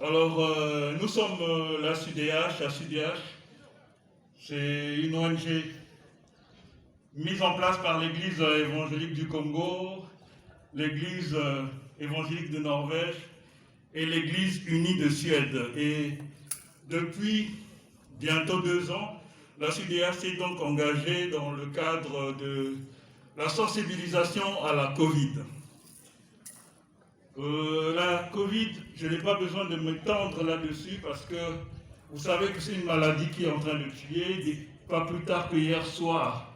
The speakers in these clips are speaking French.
Alors, nous sommes la CUDH. La CUDH, c'est une ONG mise en place par l'Église évangélique du Congo, l'Église évangélique de Norvège et l'Église unie de Suède. Et depuis bientôt 2 ans, la CUDH s'est donc engagée dans le cadre de la sensibilisation à la Covid. La Covid, je n'ai pas besoin de m'étendre là-dessus parce que vous savez que c'est une maladie qui est en train de tuer. Pas plus tard que hier soir,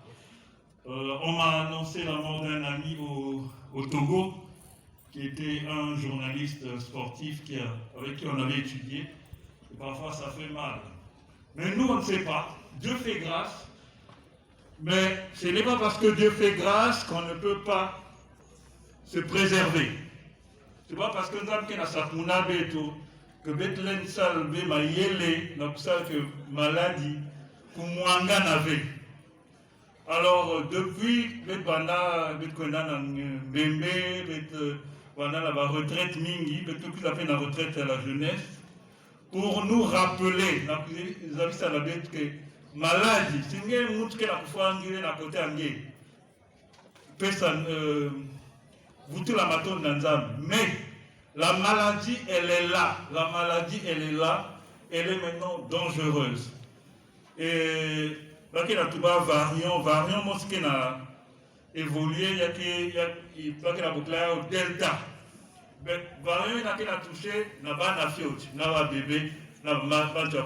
on m'a annoncé la mort d'un ami au Togo, qui était un journaliste sportif avec qui on avait étudié. Et parfois ça fait mal. Mais nous, on ne sait pas. Dieu fait grâce. Mais ce n'est pas parce que Dieu fait grâce qu'on ne peut pas se préserver. C'est pas parce que nous avons qu'un asakuna beto, que Bethlehem salve ma yele, n'a pas ça que maladie, que mwanga n'avait. Alors, depuis, Bethbana, Bethkona, Bembe, Bethbana, la retraite mingi, tout ce qu'on la retraite à la jeunesse, pour nous rappeler, nous avons ça la bête que maladie, c'est une montre que la fois angulée à côté angé. Personne, vous tout la maton dans mais la maladie, elle est là. La maladie, elle est là. Elle est maintenant dangereuse. Et là, il y a tout bas variant, moi, ce qui a évolué, il y a delta. Variant, il y a touché, il y a un fiot, il y a un bébé, il y a un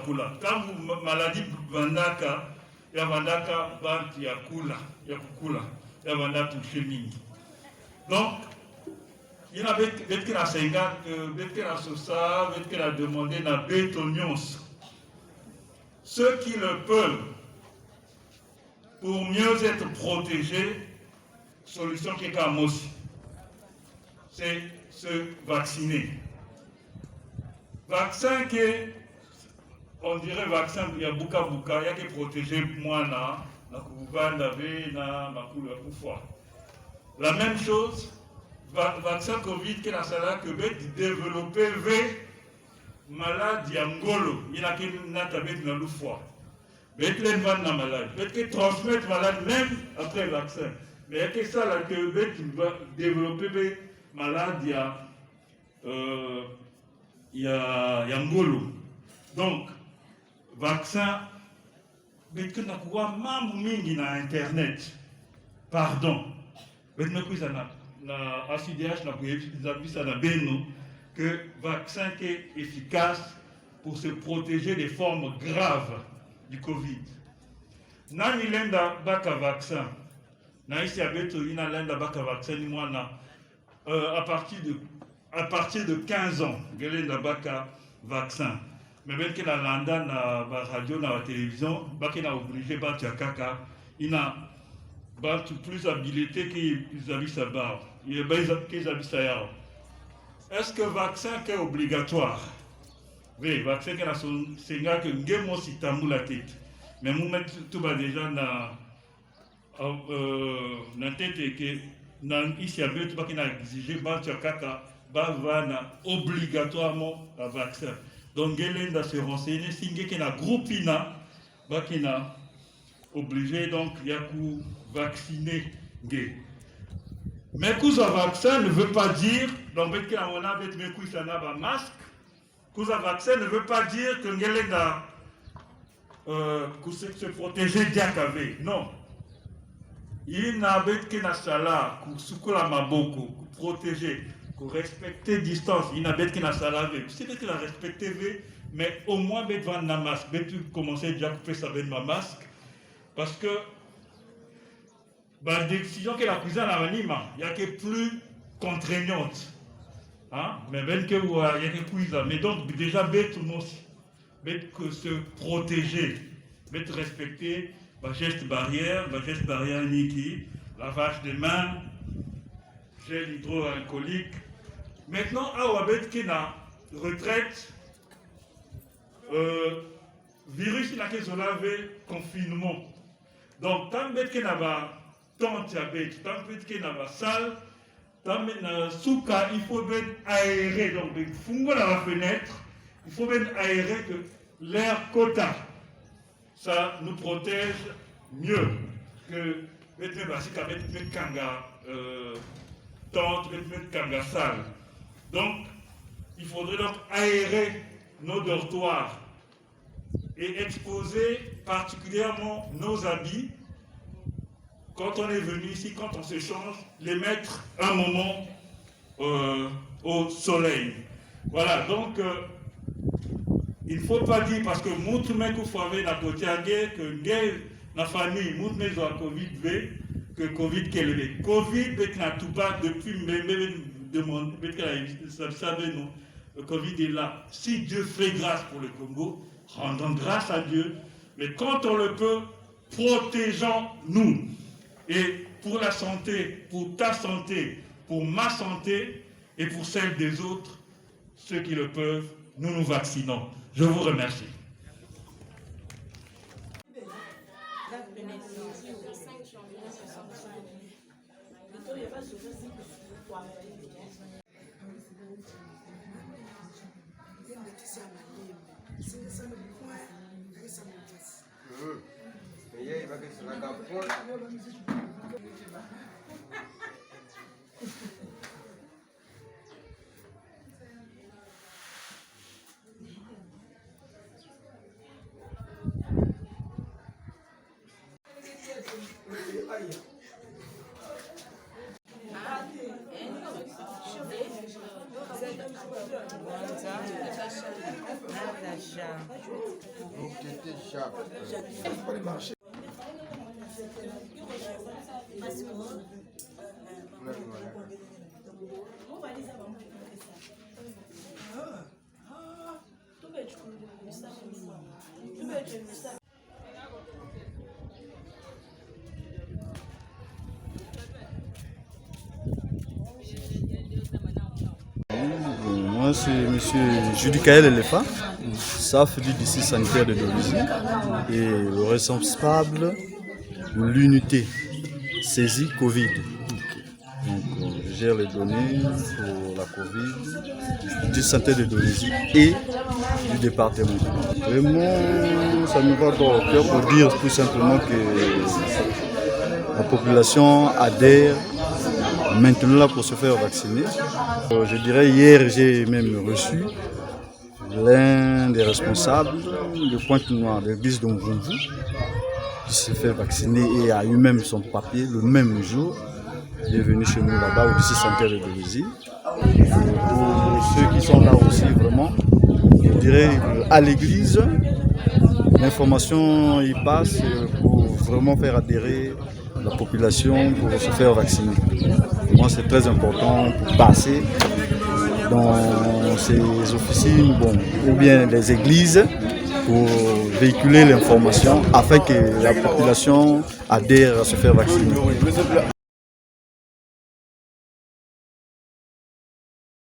kula. Quand vous maladie vandaka, il y a vandaka, il y a kula, il y a kula, il y a vandaka touché mingi. Donc, il y a des qui a 50, des qui a 60, des qui a demandé na bétonions. Ceux qui le peuvent, pour mieux être protégés, solution qui est comme aussi, c'est se vacciner. Vaccin qui est, on dirait vaccin, il y a beaucoup, il y a qui protéger moi là, na kuvan d'avé, na makula kufwa. La même chose. Vaccin Covid qui est la salle que développer maladie ngolo il y a qui n'a pas de la foi mais les gens na malade mais qui transmettre malade même après le vaccin mais il y a que ça là que va développer maladie il y a ngolo donc vaccin mais que n'a quoi mambo mingi na internet pardon mais ne plus ça la ACDH n'a pas vu ça dans Beno que le vaccin qui est efficace pour se protéger des formes graves du Covid. Nani lenda baka vaccin. Na ici à Beto ina lenda baka vaccin ni moi à partir de 15 ans lenda baka vaccin. Mais même que la landa na ba radio na télévision baka na obligé ba kaka ina plus habilité qu'ils habitent à barre. Est-ce que le vaccin est obligatoire? Oui, le vaccin c'est que nous si la tête. Mais nous mettons tout déjà dans la tête et que ici à Beto qui n'a exigé obligatoirement le vaccin. Donc il a se renseigner si il y a un groupe qui n'a obligé donc il y a vacciner gay. Mais que un vaccin ne veut pas dire donc on a un masque. Que un vaccin ne veut pas dire que se protéger d'IAKV. Non. Il n'a pas de sala, que maboko, protéger, que respecter distance. Il n'a pas de sala. C'est que la respecter, mais au moins mettre un masque. Tu commencer déjà à couper ça avec ma masque. Parce que la décision que la prison a il y a que plus contraignante. Hein? Mais même que il y a que plus. Mais donc déjà tout le monde que se protéger, respecter la geste barrière niki, lavage des mains, gel hydroalcoolique. Maintenant, à Kena, retraite, virus il a que confinement. Donc, tant que n'a pas tant diabète, tant que n'a pas salle, tant que n'a souka, il faut aérer. Donc, il faut la fenêtre il faut même aérer que l'air quota. Ça nous protège mieux que mettre kanga tente, mettre kanga sale. Donc, il faudrait donc aérer nos dortoirs et exposer particulièrement nos habits quand on est venu ici, quand on se change, les mettre un moment au soleil. Voilà, donc il ne faut pas dire parce que Moutoumé Koufouave n'a pas que la famille Moutoumé a Covid que Covid qu'elle est. Covid n'a tout pas depuis demande, ça savait non. Le Covid est là. Si Dieu fait grâce pour le Congo, rendons grâce à Dieu. Mais quand on le peut, protégeons-nous. Et pour la santé, pour ta santé, pour ma santé et pour celle des autres, ceux qui le peuvent, nous nous vaccinons. Je vous remercie. Moi, c'est M. Judicaël Elefa, SAF du district sanitaire de Dolisie et le responsable de l'unité saisie Covid. Donc, je gère les données pour la Covid du sanitaire de Dolisie et du département. Vraiment, ça me va dans le cœur pour dire tout simplement que la population adhère maintenant là pour se faire vacciner. Je dirais hier j'ai même reçu l'un des responsables de Pointe-Noire, de l'église d'Omvumvu, qui s'est fait vacciner et a eu même son papier le même jour. Il est venu chez nous là-bas au district sanitaire de Dolisie. Pour ceux qui sont là aussi vraiment, je dirais à l'église, l'information y passe pour vraiment faire adhérer la population pour se faire vacciner. Pour moi, c'est très important pour passer dans ces officines ou bien les églises pour véhiculer l'information afin que la population adhère à se faire vacciner.